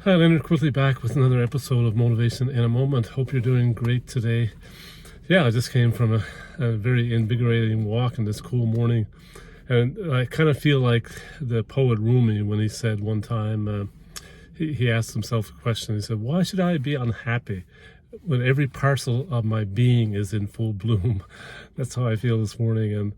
Hi, Leonard, quickly back with another episode of Motivation in a Moment. Hope you're doing great today. Yeah, I just came from a very invigorating walk in this cool morning. And I kind of feel like the poet Rumi when he said one time, he asked himself a question. He said, why should I be unhappy when every parcel of my being is in full bloom? That's how I feel this morning. And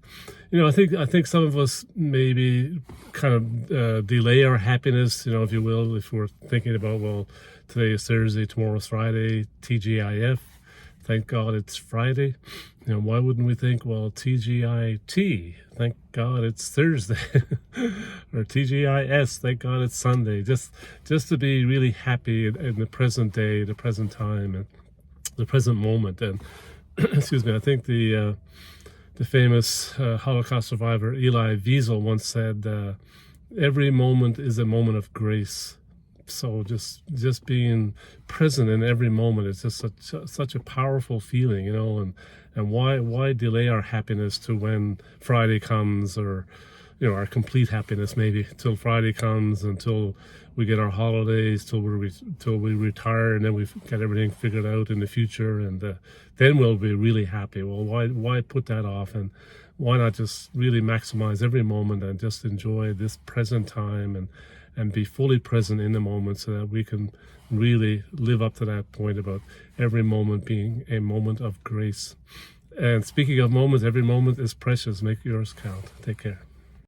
I think some of us maybe kind of delay our happiness, if you will, if we're thinking about, well, today is Thursday, tomorrow's Friday, TGIF. Thank God it's Friday. Why wouldn't we think, well, TGIT, thank God it's Thursday, or TGIS, thank God it's Sunday. Just to be really happy in the present day, the present time, and the present moment. And excuse me, I think the famous Holocaust survivor Elie Wiesel once said, "Every moment is a moment of grace." So just being present in every moment is just such a powerful feeling, and why delay our happiness to when Friday comes, or our complete happiness maybe till Friday comes, until we get our holidays, till we retire, and then we've got everything figured out in the future, and then we'll be really happy. Well, why put that off, and why not just really maximize every moment and just enjoy this present time, and be fully present in the moment, so that we can really live up to that point about every moment being a moment of grace. And speaking of moments, every moment is precious. Make yours count. Take care.